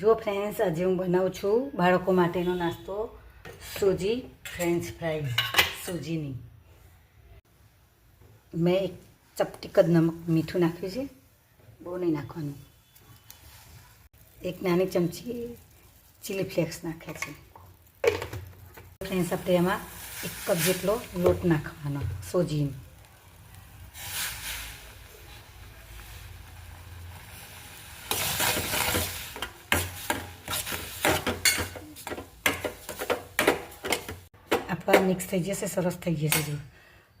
જો ફ્રેન્ડ્સ, આજે હું બનાવું છું બાળકો માટેનો નાસ્તો સૂજી ફ્રેન્ચ ફ્રાઈઝ સૂજીની. મેં એક ચપટી કદ નમક મીઠું નાખ્યું છે, બહુ નહીં નાખવાનું. એક નાની ચમચી ચીલી ફ્લેક્સ નાખ્યા છે. ફ્રેન્ડ્સ, આપણે એમાં 1 કપ જેટલો લોટ નાખવાનો સૂજીનો. આપણા મિક્સ થઈ જશે, સરસ થઈ જશે. જો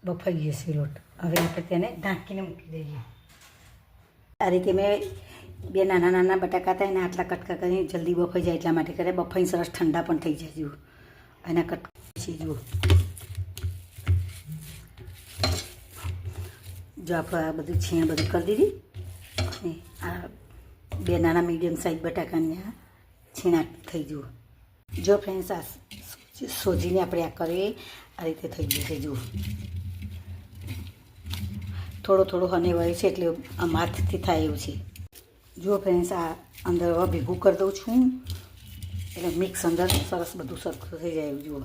બફાઈ જશે લોટ. હવે આપણે તેને ઢાંકીને મૂકી દઈએ. આ રીતે મેં 2 નાના નાના બટાકા હતા એને આટલા કટકા કરીને જલ્દી બફાઈ જાય એટલા માટે કરે. બફાઈને સરસ ઠંડા પણ થઈ જાય. જુઓ એના કટકા છે. જુઓ જો આપણે આ બધું છીણ બધું કરી દીધી. અને આ 2 નાના મીડિયમ સાઇઝ બટાકાની આ છીણા થઈ. જુઓ જો ફ્રેન્ડ્સ, આ સોજીને આપણે આ કરીએ આ રીતે થઈ જશે. જુઓ થોડો થોડો હનેવાય છે એટલે આમ હાથથી થાય એવું છે. જુઓ ફ્રેન્ડ્સ, આ અંદર હવે ભેગું કરી દઉં છું એટલે મિક્સ અંદર સરસ બધું સરખું થઈ જાય. જુઓ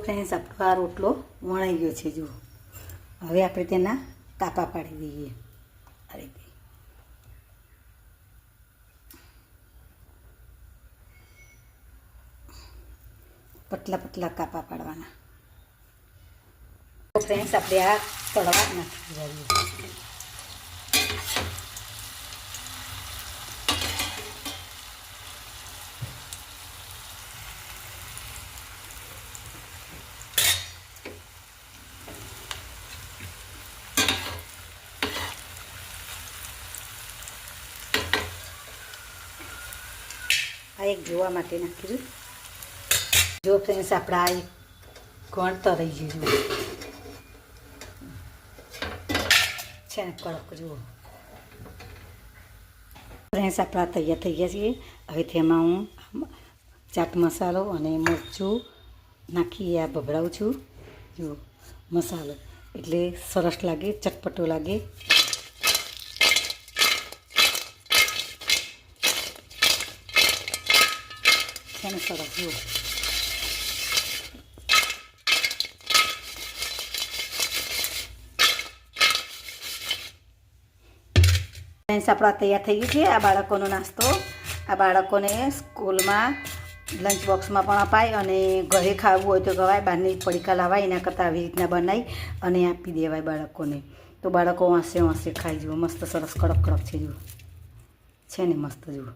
ફ્રેન્ડ્સ, આપણો આ રોટલો વણાઈ ગયો છે. જુઓ હવે આપણે તેના કાપા પાડી દઈએ આ રીતે. પતલા પતલા કાપા પાડવાના. તો ફ્રેન્ડ્સ, આપણે આ તળવા નાખી દઈએ. આ એક જોવા માટે નાખી દઉં. જો ફ્રેન્ડ્સ, આપણે આ એક ગણ તરાઈ ગયું છે ને કડક. જુઓ ફ્રેન્ડ્સ, આપણા તૈયાર થઈ ગયા છીએ. હવે તેમાં હું ચાટ મસાલો અને મરચું નાખી આ ભભરાવું છું. જુઓ મસાલો એટલે સરસ લાગે, ચટપટો લાગે. છે ને સરસ. જુઓ ફ્રેન્ડ્સ, આપણા તૈયાર થઈ ગયું છે આ બાળકોનો નાસ્તો. આ બાળકોને સ્કૂલમાં લંચ બોક્સમાં પણ અપાય અને ઘરે ખાવું હોય તો ગવાય. બહારની પડીકા લાવાય એના કરતાં આવી રીતના બનાવી અને આપી દેવાય બાળકોને. તો બાળકો વાંસે વાંસે ખાઈ. જુઓ મસ્ત સરસ કડક કડક છે. જુઓ છે ને મસ્ત. જુઓ